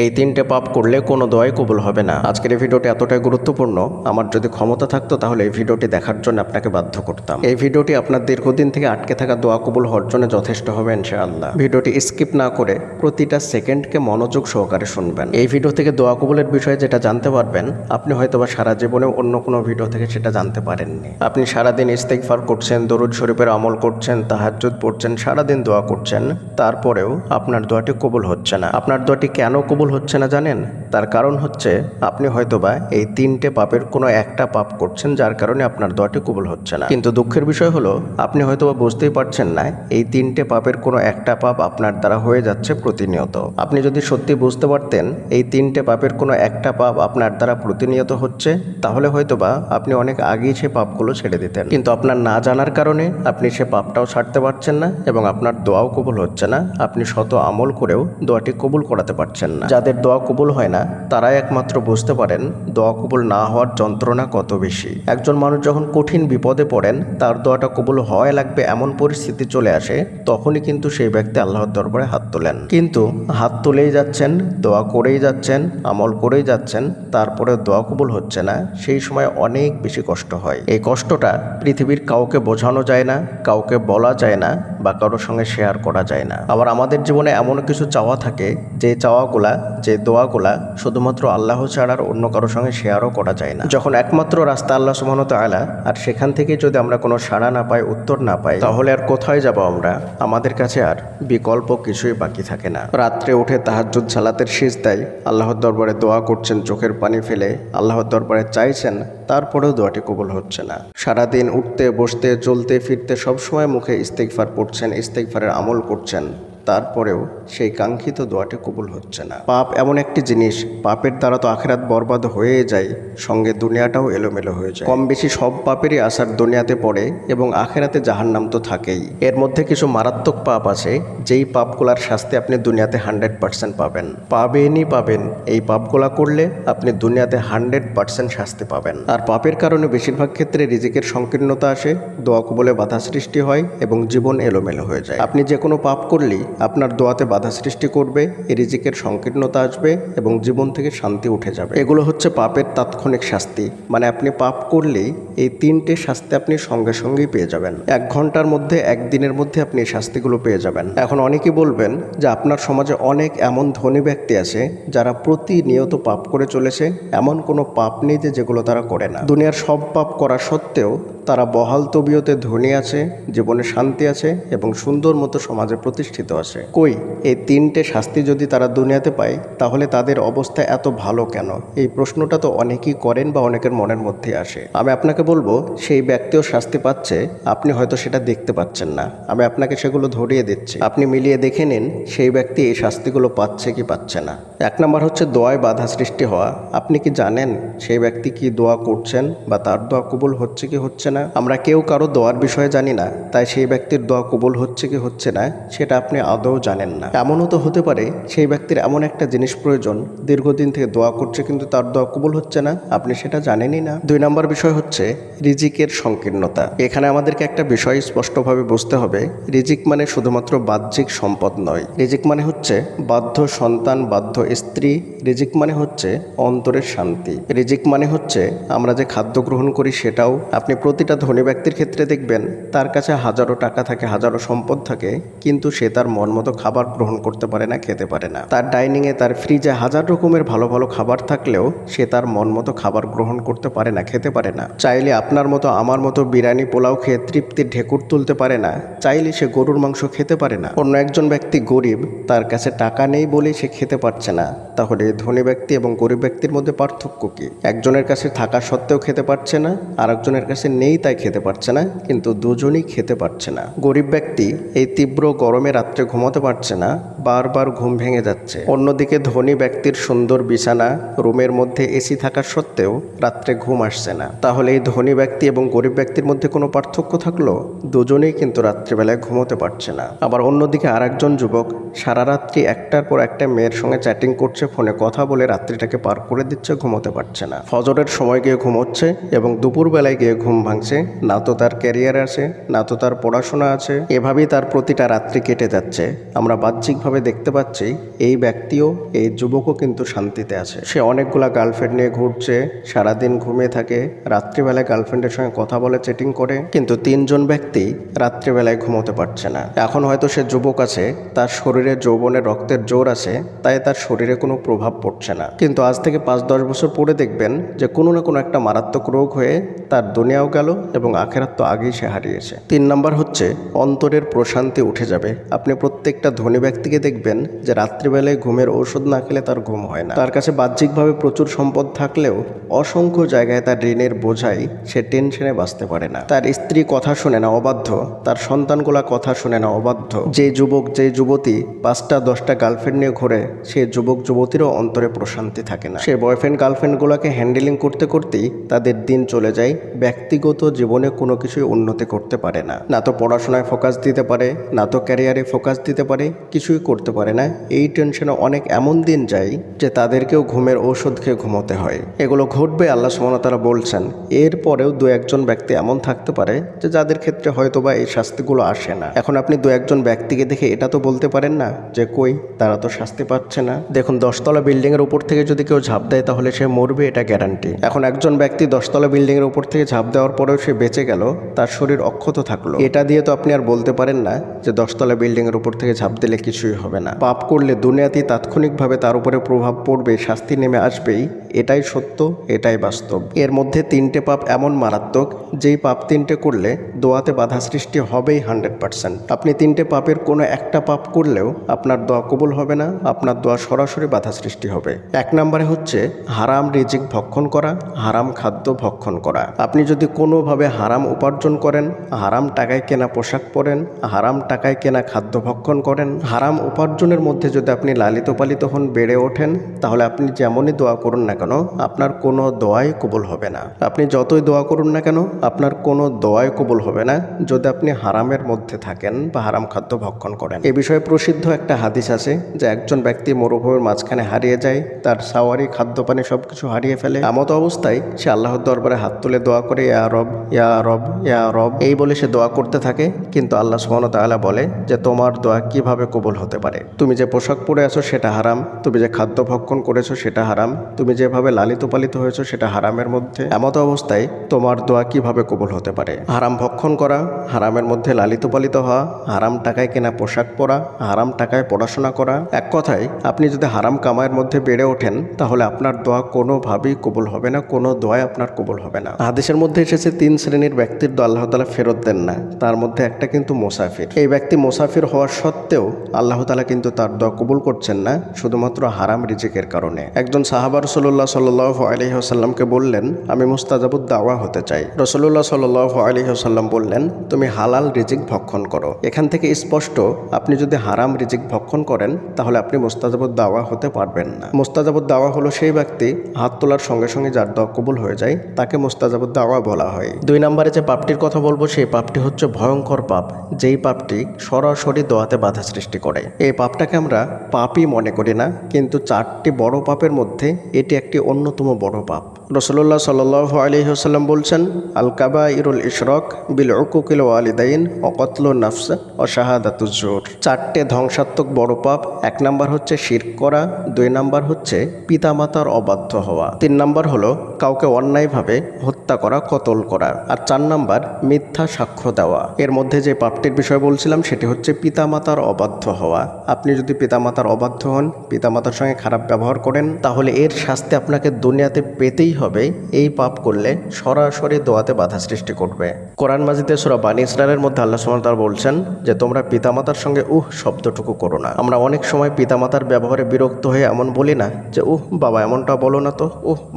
এই তিনটে পাপ করলে কোনো দোয়াই কবুল হবে না। আজকের এই ভিডিওটি এতটাই গুরুত্বপূর্ণ, আমার যদি ক্ষমতা থাকতো তাহলে এই ভিডিওটি দেখার জন্য আপনাকে বাধ্য করতাম। এই ভিডিওটি আপনার দীর্ঘদিন থেকে আটকে থাকা দোয়া কবুল হওয়ার জন্য যথেষ্ট হবে ইনশাআল্লাহ। ভিডিওটি স্কিপ না করে প্রতিটা সেকেন্ডকে মনোযোগ সহকারে শুনবেন। এই ভিডিও থেকে দোয়া কবুলের বিষয়ে যেটা জানতে পারবেন, আপনি হয়তোবা সারা জীবনে অন্য কোনো ভিডিও থেকে সেটা জানতে পারেননি। আপনি সারাদিন ইস্তেগফার করছেন, দরুদ শরীফের আমল করছেন, তাহাজ্জুদ পড়ছেন, সারাদিন দোয়া করছেন, তারপরেও আপনার দোয়াটি কবুল হচ্ছে না। আপনার দোয়াটি কেন কবুল হচ্ছে না জানেন? তার কারণ হচ্ছে আপনি হয়তোবা এই তিনটে পাপের কোনো একটা পাপ করছেন, যার কারণে আপনার দোয়াটি কবুল হচ্ছে না। কিন্তু দুঃখের বিষয় হলো আপনি হয়তোবা বুঝতেই পারছেন না এই তিনটে পাপের কোনো একটা পাপ আপনার দ্বারা হয়ে যাচ্ছে প্রতিনিয়ত। আপনি যদি সত্যি বুঝতে পারতেন এই তিনটে পাপের কোনো একটা পাপ আপনার দ্বারা প্রতিনিয়ত হচ্ছে, তাহলে হয়তোবা আপনি অনেক আগেই সে পাপগুলো ছেড়ে দিতেন। কিন্তু আপনার না জানার কারণে আপনি সে পাপটাও ছাড়তে পারছেন না এবং আপনার দোয়াও কবুল হচ্ছে না। আপনি শত আমল করেও দোয়াটি কবুল করাতে পারছেন না। যাদের দোয়া কবুল হয় না তারাই একমাত্র বুঝতে পারেন দোয়া কবুল না হওয়ার যন্ত্রণা কত বেশি। একজন মানুষ যখন কঠিন বিপদে পড়েন, তার দোয়াটা কবুল হওয়াই লাগবে এমন পরিস্থিতি চলে আসে, তখনই কিন্তু সেই ব্যক্তি আল্লাহর দরবারে হাত তোলেন। কিন্তু হাত তুলেই যাচ্ছেন, দোয়া করেই যাচ্ছেন, আমল করেই যাচ্ছেন, তারপরে দোয়া কবুল হচ্ছে না। সেই সময় অনেক বেশি কষ্ট হয়। এই কষ্টটা পৃথিবীর কাউকে বোঝানো যায় না, কাউকে বলা যায় না, বা কারোর সঙ্গে শেয়ার করা যায় না। আবার আমাদের জীবনে এমন কিছু চাওয়া থাকে যে চাওয়াগুলা, যে দোয়াগুলা শুধুমাত্র আল্লাহ ছাড়ার অন্য কারোর সঙ্গে শেয়ারও করা যায় না। যখন একমাত্র রাস্তা আল্লাহ সুবহানাহু ওয়া তাআলা, আর সেখান থেকে যদি আমরা কোনো সাড়া না পাই, উত্তর না পাই, তাহলে আর কোথায় যাব আমরা? আমাদের কাছে আর বিকল্প কিছুই বাকি থাকে না। রাত্রে উঠে তাহাজ্জুদ সালাতের সিজদায় আল্লাহর দরবারে দোয়া করছেন, চোখের পানি ফেলে আল্লাহর দরবারে চাইছেন, তারপরেও দোয়াটি কবুল হচ্ছে না। সারাদিন উঠতে বসতে চলতে ফিরতে সবসময় মুখে ইস্তেগফার পড়ছেন, ইস্তেগফারের আমল করছেন, তারপরেও সেই কাঙ্ক্ষিত দোয়াটি কবুল হচ্ছে না। পাপ এমন একটি জিনিস, পাপের দ্বারা তো আখিরাত বরবাদ হয়ে যায়, সঙ্গে দুনিয়াটাও এলোমেলো হয়ে যায়। কম বেশি সব পাপেরই আসার দুনিয়াতে পড়ে এবং আখিরাতে জাহান্নাম তো থাকেই। এর মধ্যে কিছু মারাত্মক পাপ আছে যেই পাপগুলার শাস্তি আপনি দুনিয়াতে 100% পাবেন, পাবেনই পাবেন। এই পাপগুলা করলে আপনি দুনিয়াতে 100% শাস্তি পাবেন। আর পাপের কারণে বেশিরভাগ ক্ষেত্রে রিজিকের সংকীর্ণতা আসে, দোয়া কবুলে বাধা সৃষ্টি হয় এবং জীবন এলোমেলো হয়ে যায়। আপনি যে কোনো পাপ করলেই আপনার দোয়াতে বাধা সৃষ্টি করবে, রিজিকের সংকীর্ণতা আসবে এবং জীবন থেকে শান্তি উঠে যাবে। এগুলো হচ্ছে পাপের তাৎক্ষণিক শাস্তি। মানে আপনি পাপ করলেই এই তিনটে শাস্তি আপনি সঙ্গে সঙ্গেই পেয়ে যাবেন। 1 ঘন্টার মধ্যে, 1 দিনের মধ্যে আপনি এই শাস্তিগুলো পেয়ে যাবেন। এখন অনেকেই বলবেন যে আপনার সমাজে অনেক এমন ধনী ব্যক্তি আছে যারা প্রতিনিয়ত পাপ করে চলেছে, এমন কোনো পাপ নেই যে যেগুলো তারা করে না। দুনিয়ার সব পাপ করা সত্ত্বেও তারা বহাল তবিয়তে ধনী আছে, জীবনে শান্তি আছে এবং সুন্দর মতো সমাজে প্রতিষ্ঠিত আছে। কই এই তিনটে শাস্তি যদি তারা দুনিয়াতে পায়, তাহলে তাদের অবস্থা এত ভালো কেন? এই প্রশ্নটা তো অনেকেই করেন বা অনেকের মনের মধ্যে আসে। আমি আপনাকে বলবো, সেই ব্যক্তিও শাস্তি পাচ্ছে, আপনি হয়তো সেটা দেখতে পাচ্ছেন না। আমি আপনাকে সেগুলো ধরিয়ে দিচ্ছি, আপনি মিলিয়ে দেখে নিন সেই ব্যক্তি এই শাস্তিগুলো পাচ্ছে কি পাচ্ছে না। 1 নম্বর হচ্ছে দোয়ায় বাধা সৃষ্টি হওয়া। আপনি কি জানেন সেই ব্যক্তি কি দোয়া করছেন বা তার দোয়া কবুল হচ্ছে কি হচ্ছে না? আমরা কেউ কারো দোয়ার বিষয়ে জানি না, তাই সেই ব্যক্তির দোয়া কবুল হচ্ছে কি হচ্ছে না সেটা আপনি আদৌ জানেন না। এমনও তো হতে পারে সেই ব্যক্তির এমন একটা জিনিস প্রয়োজন, দীর্ঘদিন থেকে দোয়া করছে কিন্তু তার দোয়া কবুল হচ্ছে না, আপনি সেটা জানেনই না। 2 নম্বর বিষয় হচ্ছে রিজিকের সংকীর্ণতা। এখানে আমাদেরকে একটা বিষয় স্পষ্টভাবে বুঝতে হবে, রিজিক মানে শুধুমাত্র বাহ্যিক সম্পদ নয়। রিজিক মানে হচ্ছে বাধ্য সন্তান, বাধ্য স্ত্রী। রিজিক মানে হচ্ছে অন্তরের শান্তি। রিজিক মানে হচ্ছে আমরা যে খাদ্য গ্রহণ করি সেটাও। আপনি প্রতিটা ধনী ব্যক্তির ক্ষেত্রে দেখবেন তার কাছে হাজারো টাকা থাকে, হাজারো সম্পদ থাকে, কিন্তু সে তার মন মতো খাবার গ্রহণ করতে পারে না, খেতে পারে না। তার ডাইনিংয়ে, তার ফ্রিজে হাজার রকমের ভালো ভালো খাবার থাকলেও সে তার মন মতো খাবার গ্রহণ করতে পারে না, খেতে পারে না। চাইলে আপনার মতো আমার মতো বিরিয়ানি পোলাও খেয়ে তৃপ্তির ঢেকুর তুলতে পারে না, চাইলে সে গরুর মাংস খেতে পারে না। অন্য একজন ব্যক্তি গরিব, তার কাছে টাকা নেই বলেই সে খেতে পারছে না। তাহলে ধনী ব্যক্তি এবং গরিব ব্যক্তির মধ্যে পার্থক্য কি? একজনের কাছে থাকা সত্ত্বেও খেতে পারছে না, আর একজনের কাছে নেই তাই খেতে পারছে না, কিন্তু দুজনেই খেতে পারছে না। গরিব ব্যক্তি এই তীব্র গরমে রাত্রে ঘুমাতে পারছে না, বারবার ঘুম ভেঙে যাচ্ছে। অন্যদিকে ধনী ব্যক্তির সুন্দর বিছানা, রুমের মধ্যে এসি থাকা সত্ত্বেও রাত্রে ঘুম আসছে না। তাহলে এই ধনী ব্যক্তি এবং গরিব ব্যক্তির মধ্যে কোনো পার্থক্য থাকলো? দুজনেই কিন্তু রাত্রিবেলায় ঘুমোতে পারছে না। আবার অন্যদিকে আরেকজন যুবক সারা রাত্রি একটার পর একটা মেয়ের সঙ্গে চ্যাটিং করছে, ফোনে কথা বলে রাত্রিটাকে পার করে দিচ্ছে, ঘুমোতে পারছে না। ফজরের সময় গিয়ে ঘুমোচ্ছে এবং দুপুরবেলায় গিয়ে ঘুম ভাঙছে। ভাঙছে, না তো তার ক্যারিয়ার আছে, না তো তার পড়াশোনা আছে। এভাবেই তার প্রতিটা রাত্রি কেটে যাচ্ছে। আমরা বাহ্যিকভাবে দেখতে পাচ্ছি এই ব্যক্তিও, এই যুবকও কিন্তু শান্তিতে আছে। সে অনেকগুলা গার্লফ্রেন্ড নিয়ে ঘুরছে, সারাদিন ঘুমিয়ে থাকে, রাত্রিবেলায় গার্লফ্রেন্ডের সঙ্গে কথা বলে, চেটিং করে, কিন্তু 3জন ব্যক্তি রাত্রিবেলায় ঘুমোতে পারছে না। এখন হয়তো সে যুবক আছে, তার শরীরে যৌবনের রক্তের জোর আছে, তাই তার শরীরে কোনো প্রভাব পড়ছে না। কিন্তু আজ থেকে 5-10 বছর পরে দেখবেন যে কোনো না কোনো একটা মারাত্মক রোগ হয়ে তার দুনিয়াও গেল এবং আখেরাত তো আগেই সে হারিয়েছে। 3 নাম্বার হচ্ছে অন্তরের প্রশান্তি উঠে যাবে। আপনি প্রত্যেকটা ধনী ব্যক্তিকে দেখবেন যে রাত্রিবেলায় ঘুমের ঔষধ না খেলে তার ঘুম হয় না। তার কাছে বাহ্যিকভাবে প্রচুর সম্পদ থাকলেও অসংখ্য জায়গায় তার ঋণের বোঝাই সে টেনশনে বাঁচতে পারে না। তার স্ত্রী কথা শুনে না, অবাধ্য। তার সন্তানগুলা কথা শুনে না, অবাধ্য। যে যুবক, যে যুবতী 5টা-10টা গার্লফ্রেন্ড নিয়ে ঘোরে, সে যুবক যুবতীরও অন্তরে প্রশান্তি থাকে না। সে বয়ফ্রেন্ড গার্লফ্রেন্ডগুলোকে হ্যান্ডেলিং করতে করতেই তাদের দিন চলে যায়। ব্যক্তিগত জীবনে কোনো কিছুই উন্নতি করতে পারে না, না তো পড়াশোনায় ফোকাস দিতে পারে, না তো ক্যারিয়ারে ফোকাস দিতে পারে, কিছুই করতে পারে না। এই টেনশনে অনেক এমন দিন যায় যে তাদেরকেও ঘুমের ঔষধ খেয়ে ঘুমোতে হয়। এগুলো ঘটবে, আল্লাহ সুবহানাহু ওয়া তাআলা বলছেন। এরপরেও 2-1জন ব্যক্তি এমন থাকতে পারে যে যাদের ক্ষেত্রে হয়তোবা এই শাস্তিগুলো আসে না। এখন আপনি 2-1জন ব্যক্তিকে দেখে এটা তো বলতে পারেন না যে কই, তারা তো শাস্তি পাচ্ছে না। দেখুন, 10তলা বিল্ডিংয়ের উপর থেকে যদি কেউ ঝাঁপ দেয় তাহলে সে মরবে, এটা গ্যারান্টি। এখন একজন ব্যক্তি 10তলা বিল্ডিংয়ের উপর থেকে ঝাঁপ দেওয়ার পরেও সে বেঁচে গেল, তার শরীর অক্ষত থাকলো, এটা দিয়ে তো আপনি আর বলতে পারেন না যে 10তলা বিল্ডিংয়ের উপর থেকে ঝাঁপ দিলে কিছুই হবে না। পাপ করলে দুনিয়াতেই তাৎক্ষণিকভাবে তার উপরে প্রভাব পড়বে, শাস্তি নেমে আসবেই, এটাই সত্য, এটাই বাস্তব। এর মধ্যে 3টে পাপ এমন মারাত্মক, যেই পাপ 3টে করলে দোয়াতে বাধা সৃষ্টি হবেই 100%। আপনি 3টে পাপের কোনো একটা পাপ করলেও আপনার দোয়া কবুল হবে না, আপনার দোয়া সরাসরি বাধা সৃষ্টি হবে। 1 নম্বরে হচ্ছে হারাম রিজিক ভক্ষণ করা, হারাম খাদ্য ভক্ষণ করা। আপনি যদি কোনোভাবে হারাম উপার্জন করেন, হারাম টাকায় কেনা পোশাক পরেন, হারাম টাকায় কেনা খাদ্য ভক্ষণ করেন, হারাম উপার্জনের মধ্যে যদি আপনি লালিত পালিত হন, বেড়ে ওঠেন, তাহলে আপনি যেমনই দোয়া করুন না কেন, আপনার কোনো দোয়াই কবুল হবে না। আপনি যতই দোয়া করুন না কেন, আপনার কোনো দোয়াই কবুল হবে না যদি আপনি হারামের মধ্যে থাকেন বা হারাম খাদ্য ভক্ষণ করেন। এ বিষয়ে প্রসিদ্ধ একটা হাদিস আছে যে একজন ব্যক্তি মরুভূমির মাঝখানে হারিয়ে যায়, তার সাওয়ারি, খাদ্য পানি সবকিছু হারিয়ে ফেলে। এমত অবস্থায় সে আল্লাহর দরবারে হাত তুলে দোয়া করে, ইয়া রব, ইয়া রব, ইয়া রব, এই বলে সে দোয়া করতে থাকে। কিন্তু আল্লাহ সুবহানাহু ওয়া তাআলা বলে যে তোমার দোয়া কিভাবে কবুল হতে পারে? তুমি যে পোশাক পরে আছো সেটা হারাম, তুমি যে খাদ্য ভক্ষণ করেছো সেটা হারাম, তুমি যেভাবে লালিত পালিত হয়েছো সেটা হারামের মধ্যে। এমত অবস্থায় তোমার দোয়া কিভাবে কবুল হতে পারে? হারাম ভক্ষণ করা, হারামের মধ্যে লালিত পালিত হওয়া, হারাম টাকায় কেনা পোশাক পরা, হারাম টাকায় পড়াশোনা করা, এক কথায় আপনি যদি হারাম কামাইয়ের মধ্যে বেড়ে ওঠেন তাহলে আপনার দোয়া কোনোভাবেই কবুল হবে না, কোনো দোয়াই আপনার কবুল হবে না। হাদিসের মধ্যে এসেছে 3 শ্রেণীর ব্যক্তির দোয়া আল্লাহ তাআলা ফেরত দেন না, তার মধ্যে একটা কিন্তু মুসাফির। এই ব্যক্তি মুসাফির হওয়ার সত্ত্বেও আল্লাহ তাআলা কিন্তু তার দোয়া কবুল করছেন না, শুধুমাত্র হারাম রিজিকের কারণে। একজন সাহাবা রাসূলুল্লাহ সাল্লাল্লাহু আলাইহি ওয়াসাল্লামকে বললেন, আমি মুস্তাজাবুদ দাওয়া হতে চাই। রাসূলুল্লাহ সাল্লাল্লাহু আলাইহি ওয়াসাল্লাম বললেন, তুমি হালাল রিজিক ভক্ষণ করো। এখান থেকে স্পষ্ট, আপনি যদি হারাম রিজিক ভক্ষণ করেন তাহলে আপনি মুস্তাজাবুদ দাওয়া হতে পারবেন না। মুস্তাজাবুদ দাওয়া হলো সেই ব্যক্তি হাত তোলার সঙ্গে সঙ্গে যার দোয়া কবুল হয়ে যায়, তাকে মুস্তাজাবুদ দাওয়া বলা হয়। 2 নম্বরে যে পাপটির কথা বলবো সেই পাপটি হচ্ছে ভয়ঙ্কর পাপ, যেই পাপটি সরাসরি দোয়াতে বাধা সৃষ্টি করে। এই পাপটাকে আমরা পাপই মনে করি না, কিন্তু 4টি বড় পাপের মধ্যে এটি একটি অন্যতম বড় পাপ। রাসূলুল্লাহ সাল্লাল্লাহু আলাইহি ওয়াসাল্লাম বলছেন, আল কাবাইরুল ইশরাক বিল উকুকিল ওয়ালিদাইন ওয়া কতলুন নাফস ওয়া শাহাদাতুজ জুর। 4টে ধ্বংসাত্মক বড় পাপ। 1 নাম্বার হচ্ছে শিরক করা, 2 নাম্বার হচ্ছে পিতামাতার অবাধ্য হওয়া, 3 নাম্বার হলো কাউকে অন্যায়ভাবে হত্যা করা, কতল করা, আর 4 নাম্বার মিথ্যা সাক্ষ্য দেওয়া। এর মধ্যে যে পাপটির বিষয় বলছিলাম সেটি হচ্ছে পিতামাতার অবাধ্য হওয়া। আপনি যদি পিতামাতার অবাধ্য হন, পিতামাতার সঙ্গে খারাপ ব্যবহার করেন, তাহলে এর শাস্তি আপনাকে দুনিয়াতে পেতেই হবে। এই পাপ করলে সরাসরি দোয়াতে বাধা সৃষ্টি করবে। কোরআন মাজিদে সূরা বানী ইসরাইলের মধ্যে আল্লাহ সুবহানাহু ওয়া তাআলা বলছেন যে তোমরা পিতামাতার সঙ্গে শব্দটুকু করো না। আমরা অনেক সময় পিতামাতার ব্যবহারে বিরক্ত হয়ে এমন বলি না যে বাবা এমনটা বলো না তো,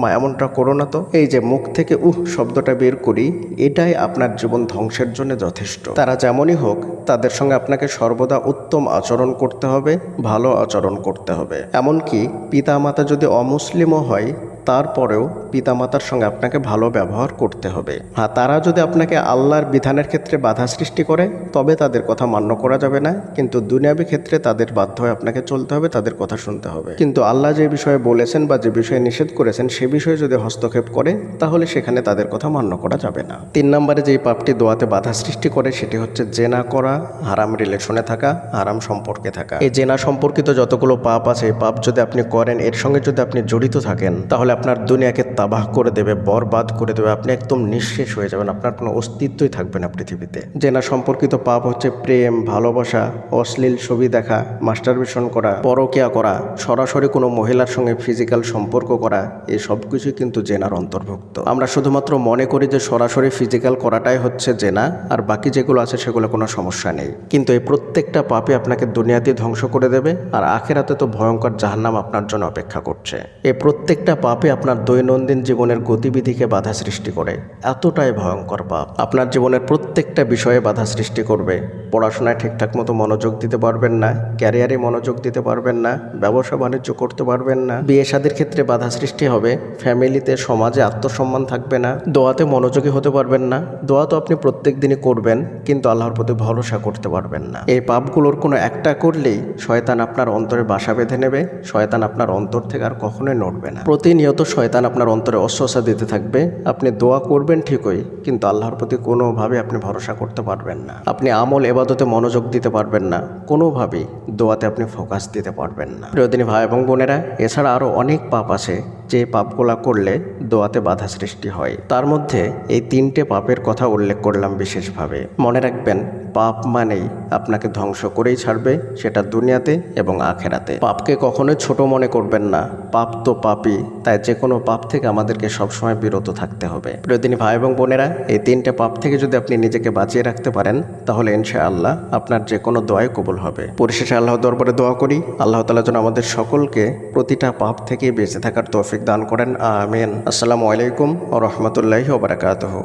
মা এমনটা করো না তো। এই যে মুখ থেকে শব্দটা বের করি, এটাই আপনার জীবন ধ্বংসের জন্য যথেষ্ট। তারা যেমনই হোক, তাদের সঙ্গে আপনাকে সর্বদা উত্তম আচরণ করতে হবে, ভালো আচরণ করতে হবে। এমনকি পিতামাতা যদি অমুসলিমও হয় তারপরেও পিতামাতার সঙ্গে আপনাকে ভালো ব্যবহার করতে হবে। হ্যাঁ, তারা যদি আপনাকে আল্লাহর বিধানের ক্ষেত্রে বাধা সৃষ্টি করে তবে তাদের কথা মান্য করা যাবে না, কিন্তু দুনিয়াবী ক্ষেত্রে তাদের বাধ্য হয়ে আপনাকে চলতে হবে, তাদের কথা শুনতে হবে। কিন্তু আল্লাহ যে বিষয়ে বলেছেন বা যে বিষয়ে নিষেধ করেছেন সে বিষয়ে যদি হস্তক্ষেপ করে তাহলে সেখানে তাদের কথা মান্য করা যাবে না। 3 নম্বরে যেই পাপটি দোয়াতে বাধা সৃষ্টি করে সেটি হচ্ছে জেনা করা, হারাম রিলেশনে থাকা, হারাম সম্পর্কে থাকা। এই জেনা সম্পর্কিত যতগুলো পাপ আছে এই পাপ যদি আপনি করেন, এর সঙ্গে যদি আপনি জড়িত থাকেন তাহলে আপনার দুনিয়াকে তাবাহ করে দেবে, বরবাদ করে দেবে, আপনি একদম নিঃশেষ হয়ে যাবেন, আপনার কোনো অস্তিত্বই থাকবে না পৃথিবীতে। জেনা সম্পর্কিত পাপ হচ্ছে প্রেম, ভালোবাসা, অশ্লীল ছবি দেখা, মাস্টারবেশন করা, পরকিয়া করা, সরাসরি কোনো মহিলার সঙ্গে ফিজিক্যাল সম্পর্ক করা, এই সব কিছুই কিন্তু জেনার অন্তর্ভুক্ত। আমরা শুধুমাত্র মনে করি যে সরাসরি ফিজিক্যাল করাটাই হচ্ছে জেনা, আর বাকি যেগুলো আছে সেগুলো কোনো সমস্যা নেই, কিন্তু এই প্রত্যেকটা পাপে আপনাকে দুনিয়াতে ধ্বংস করে দেবে, আর আখিরাতে তো ভয়ঙ্কর জাহান্নাম আপনার জন্য অপেক্ষা করছে। এই প্রত্যেকটা পাপে আপনার দৈনন্দিন জীবনের গতিবিধিকে বাধা সৃষ্টি করে, এতটাই ভয়ঙ্কর পাপ। আপনার জীবনের প্রত্যেকটা বিষয়ে বাধা সৃষ্টি করবে। পড়াশোনায় ঠিকঠাক মতো মনোযোগ দিতে পারবেন না, ক্যারিয়ারে মনোযোগ দিতে পারবেন না, ব্যবসা বাণিজ্য করতে পারবেন না, বিয়ে শাদীর ক্ষেত্রে বাধা সৃষ্টি হবে, ফ্যামিলিতে সমাজে আত্মসম্মান থাকবে না, দোয়াতে মনোযোগী হতে পারবেন না। দোয়া তো আপনি প্রত্যেক দিনই করবেন, কিন্তু আল্লাহর প্রতি ভরসা করতে পারবেন না। এই পাপগুলোর কোনো একটা করলেই শয়তান আপনার অন্তরে বাসা বেঁধে নেবে, শয়তান আপনার অন্তর থেকে আর কখনোই নড়বে না। প্রতিনিয়ত শয়তান আপনার অন্তরে অস্বস্তি দিতে থাকবে। আপনি দোয়া করবেন ঠিকই, কিন্তু আল্লাহর প্রতি কোনোভাবে আপনি ভরসা করতে পারবেন না। আপনি আমল এবাদতে মনোযোগ দিতে পারবেন না, কোনোভাবেই দোয়াতে আপনি ফোকাস দিতে পারবেন না। প্রিয়দিনী ভাই এবং বোনেরা, এছাড়া আরও অনেক পাপ আছে যে পাপগুলা করলে দোয়াতে বাধা সৃষ্টি হয়। তার মধ্যে এই 3টে পাপের কথা উল্লেখ করলাম বিশেষভাবে। মনে রাখবেন, পাপ মানেই আপনাকে ধ্বংস করেই ছাড়বে, সেটা দুনিয়াতে এবং আখেরাতে। পাপকে কখনোই ছোট মনে করবেন না, পাপ তো পাপই, তাই যে কোনো পাপ থেকে আমাদেরকে সবসময় বিরত থাকতে হবে। প্রিয়দিনী ভাই এবং বোনেরা, এই 3টে পাপ থেকে যদি আপনি নিজেকে বাঁচিয়ে রাখতে পারেন তাহলে ইনশাআল্লাহ আপনার যে কোনো দোয়াই কবুল হবে। পরিশেষে আল্লাহ দরবারে দোয়া করি, আল্লাহ তাআলা যেন আমাদের সকলকে প্রতিটা পাপ থেকে বেঁচে থাকার তৌফিক দান করেন, আমিন। আসসালামু আলাইকুম ওয়া রাহমাতুল্লাহি ওয়া বারাকাতুহু।